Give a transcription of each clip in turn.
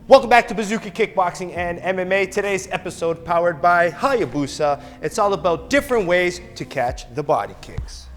Welcome back to Bazooka Kickboxing and MMA. Today's episode powered by Hayabusa. It's all about different ways to catch the body kicks.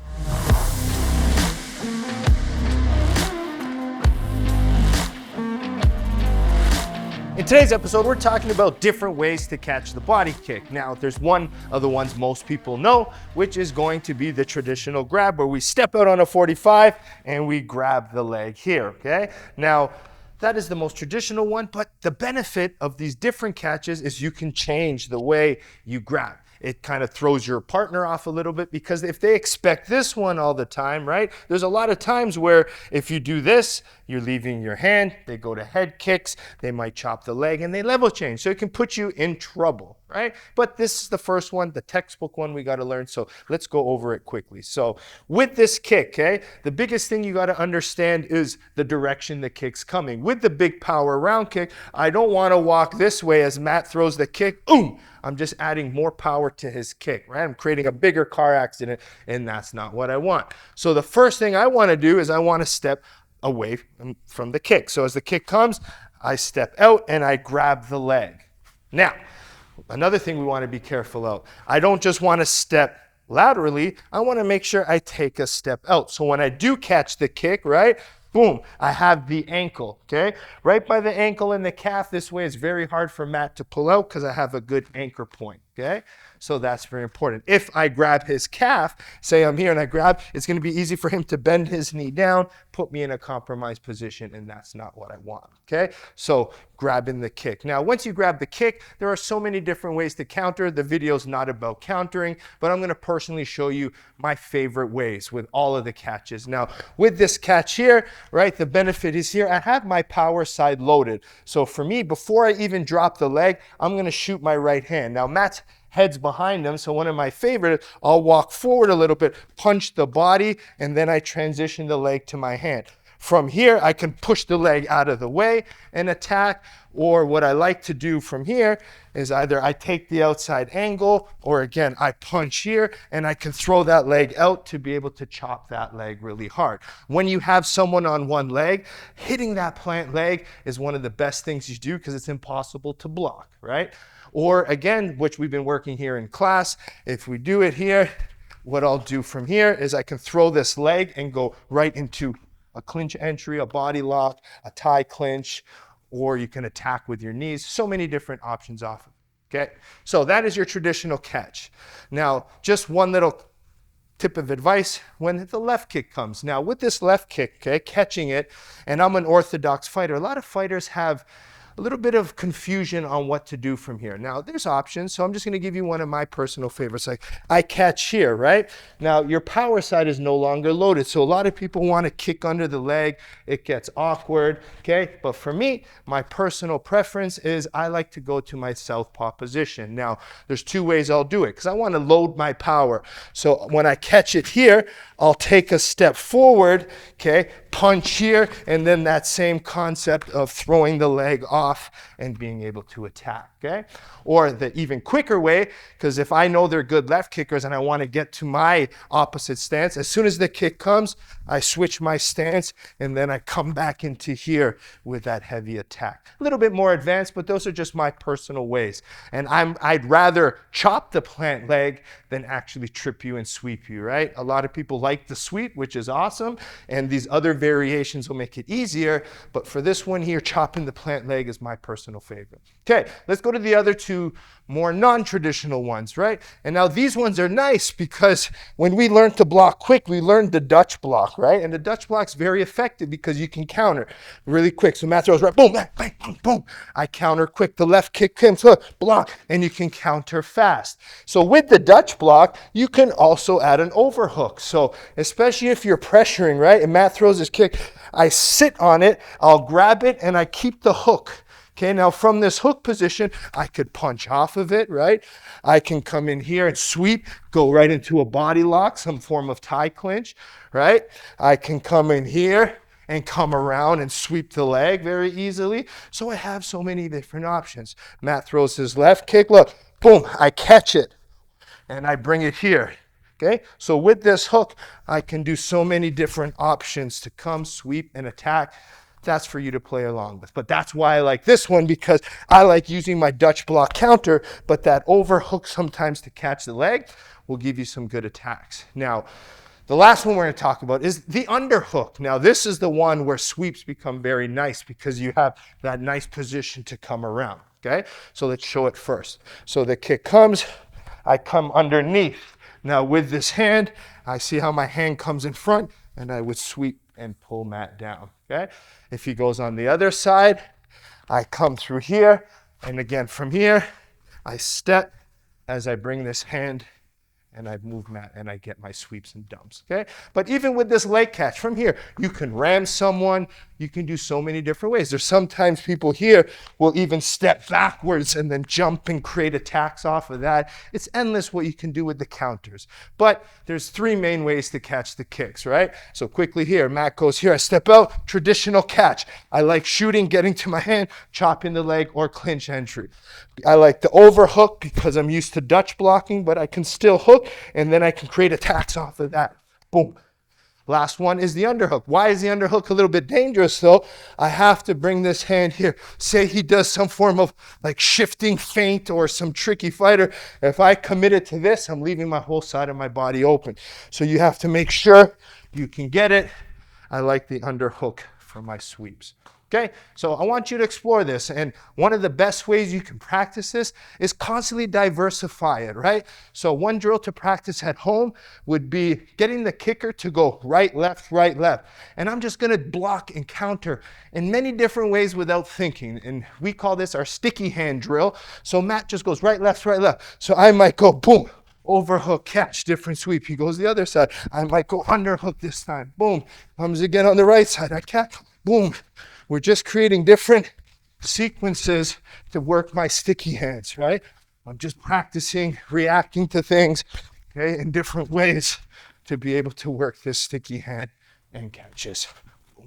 In today's episode, we're talking about different ways to catch the body kick. Now, there's one of the ones most people know, which is going to be the traditional grab, where we step out on a 45 and we grab the leg here, okay? Now, that is the most traditional one, but the benefit of these different catches is you can change the way you grab. It kind of throws your partner off a little bit, because if they expect this one all the time, right? There's a lot of times where if you do this, you're leaving your hand, they go to head kicks, they might chop the leg, and they level change. So it can put you in trouble, right? But this is the first one, the textbook one we got to learn. So let's go over it quickly. So with this kick, okay, the biggest thing you got to understand is the direction the kick's coming. With the big power round kick, I don't want to walk this way as Matt throws the kick. Boom! I'm just adding more power to his kick, right? I'm creating a bigger car accident, and that's not what I want. So the first thing I want to do is I want to step away from the kick. So as the kick comes, I step out and I grab the leg. Now, another thing we want to be careful of, I don't just want to step laterally, I want to make sure I take a step out. So when I do catch the kick, right, boom, I have the ankle, okay? Right by the ankle and the calf. This way it's very hard for Matt to pull out because I have a good anchor point, okay? So that's very important. If I grab his calf, say I'm here and I grab, it's going to be easy for him to bend his knee down, put me in a compromised position, and that's not what I want, okay? So grabbing the kick. Now, once you grab the kick, there are so many different ways to counter. The video's not about countering, but I'm going to personally show you my favorite ways with all of the catches. Now, with this catch here, right, the benefit is here, I have my power side loaded. So for me, before I even drop the leg, I'm going to shoot my right hand. Now, Matt's head's behind him, so one of my favorite, I'll walk forward a little bit, punch the body, and then I transition the leg to my hand. From here, I can push the leg out of the way and attack, or what I like to do from here is either I take the outside angle, or again, I punch here, and I can throw that leg out to be able to chop that leg really hard. When you have someone on one leg, hitting that plant leg is one of the best things you do because it's impossible to block, right? Or again, which we've been working here in class, if we do it here, what I'll do from here is I can throw this leg and go right into a clinch entry, a body lock, a tie clinch, or you can attack with your knees. So many different options off of it, okay? So that is your traditional catch. Now, just one little tip of advice when the left kick comes. Now, with this left kick, okay, catching it, and I'm an orthodox fighter, a lot of fighters have a little bit of confusion on what to do from here. Now, there's options, so I'm just going to give you one of my personal favorites. Like, I catch here, right? Now, your power side is no longer loaded, so a lot of people want to kick under the leg. It gets awkward, okay? But for me, my personal preference is I like to go to my southpaw position. Now, there's two ways I'll do it, because I want to load my power. So when I catch it here, I'll take a step forward, okay? Punch here, and then that same concept of throwing the leg off and being able to attack, okay? Or the even quicker way, because if I know they're good left kickers and I want to get to my opposite stance, as soon as the kick comes, I switch my stance and then I come back into here with that heavy attack. A little bit more advanced, but those are just my personal ways. And I'd rather chop the plant leg than actually trip you and sweep you, right? A lot of people like the sweep, which is awesome, and these other variations will make it easier, but for this one here, chopping the plant leg is my personal favorite. Okay, let's go to the other two more non-traditional ones, right? And now these ones are nice because when we learned to block quick, we learned the Dutch block, right? And the Dutch block's very effective because you can counter really quick. So Matt throws right, boom, bang, bang, boom, boom. I counter quick. The left kick comes, block, and you can counter fast. So with the Dutch block, you can also add an overhook. So especially if you're pressuring, right? And Matt throws his kick, I sit on it, I'll grab it, and I keep the hook. Okay, now from this hook position, I could punch off of it, right? I can come in here and sweep, go right into a body lock, some form of tie clinch, right? I can come in here and come around and sweep the leg very easily. So I have so many different options. Matt throws his left kick, look, boom, I catch it and I bring it here. Okay, so with this hook, I can do so many different options to come, sweep, and attack. that's for you to play along with. But that's why I like this one, because I like using my Dutch block counter, but that overhook sometimes to catch the leg will give you some good attacks. Now, the last one we're going to talk about is the underhook. Now, this is the one where sweeps become very nice because you have that nice position to come around, okay? So let's show it first. So the kick comes, I come underneath. Now with this hand, I see how my hand comes in front, and I would sweep and pull Matt down, okay? If he goes on the other side, I come through here, and again from here, I step as I bring this hand and I move Matt and I get my sweeps and dumps, okay? But even with this leg catch from here, you can ram someone, you can do so many different ways. There's sometimes people here will even step backwards and then jump and create attacks off of that. It's endless what you can do with the counters. But there's three main ways to catch the kicks, right? So quickly here, Matt goes here, I step out, traditional catch. I like shooting, getting to my hand, chopping the leg, or clinch entry. I like the overhook because I'm used to Dutch blocking, but I can still hook, and then I can create attacks off of that. Boom. Last one is the underhook. Why is the underhook a little bit dangerous though? I have to bring this hand here. Say he does some form of like shifting feint or some tricky fighter. If I committed to this, I'm leaving my whole side of my body open. So you have to make sure you can get it. I like the underhook for my sweeps. Okay, so I want you to explore this, and one of the best ways you can practice this is constantly diversify it, right? So one drill to practice at home would be getting the kicker to go right, left, and I'm just gonna block and counter in many different ways without thinking, and we call this our sticky hand drill. So Matt just goes right, left. So I might go boom, overhook, catch, different sweep. He goes the other side. I might go underhook this time, boom. Comes again on the right side, I catch, boom. We're just creating different sequences to work my sticky hands, right? I'm just practicing reacting to things, okay, in different ways to be able to work this sticky hand and catches. All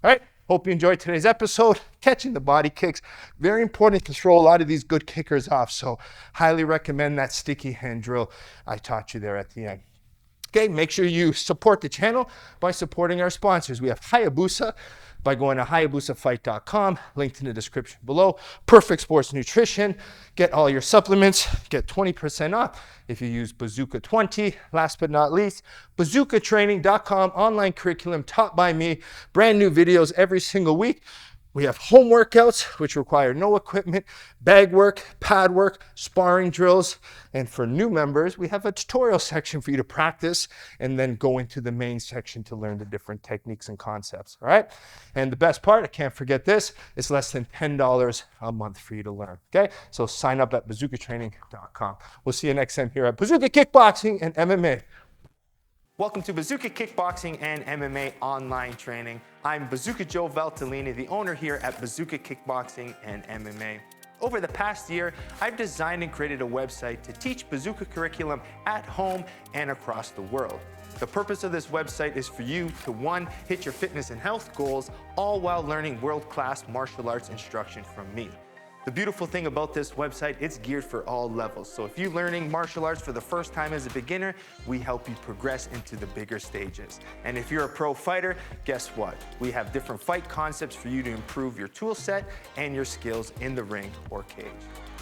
right, hope you enjoyed today's episode. Catching the body kicks, very important to throw a lot of these good kickers off, so highly recommend that sticky hand drill I taught you there at the end. Okay, make sure you support the channel by supporting our sponsors. We have Hayabusa by going to HayabusaFight.com, linked in the description below. Perfect Sports Nutrition. Get all your supplements. Get 20% off if you use Bazooka 20. Last but not least, BazookaTraining.com, online curriculum taught by me. Brand new videos every single week. We have home workouts, which require no equipment, bag work, pad work, sparring drills. And for new members, we have a tutorial section for you to practice and then go into the main section to learn the different techniques and concepts, all right? And the best part, I can't forget this, it's less than $10 a month for you to learn, okay? So sign up at bazookatraining.com. We'll see you next time here at Bazooka Kickboxing and MMA. Welcome to Bazooka Kickboxing and MMA online training. I'm Bazooka Joe Valtellini, the owner here at Bazooka Kickboxing and MMA. Over the past year, I've designed and created a website to teach Bazooka curriculum at home and across the world. The purpose of this website is for you to, one, hit your fitness and health goals, all while learning world-class martial arts instruction from me. The beautiful thing about this website, it's geared for all levels. So if you're learning martial arts for the first time as a beginner, we help you progress into the bigger stages. And if you're a pro fighter, guess what? We have different fight concepts for you to improve your tool set and your skills in the ring or cage.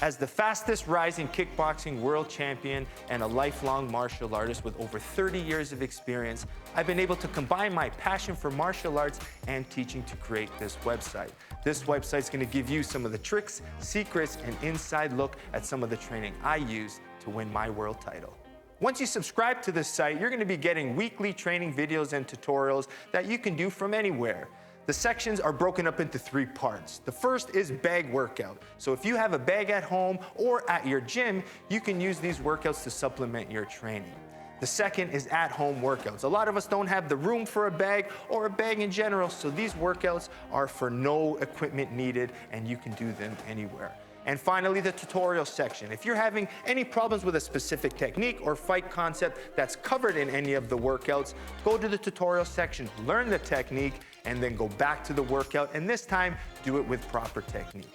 As the fastest rising kickboxing world champion and a lifelong martial artist with over 30 years of experience, I've been able to combine my passion for martial arts and teaching to create this website. This website's gonna give you some of the tricks, secrets, and inside look at some of the training I use to win my world title. Once you subscribe to this site, you're gonna be getting weekly training videos and tutorials that you can do from anywhere. The sections are broken up into three parts. The first is bag workout. So if you have a bag at home or at your gym, you can use these workouts to supplement your training. The second is at-home workouts. A lot of us don't have the room for a bag or a bag in general, so these workouts are for no equipment needed and you can do them anywhere. And finally, the tutorial section. If you're having any problems with a specific technique or fight concept that's covered in any of the workouts, go to the tutorial section, learn the technique, and then go back to the workout, and this time, do it with proper technique.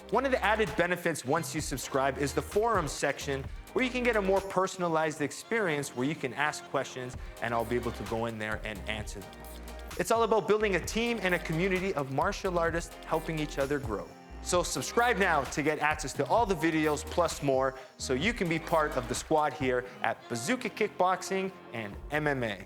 One of the added benefits once you subscribe is the forums section, where you can get a more personalized experience where you can ask questions and I'll be able to go in there and answer them. It's all about building a team and a community of martial artists helping each other grow. So subscribe now to get access to all the videos plus more so you can be part of the squad here at Bazooka Kickboxing and MMA.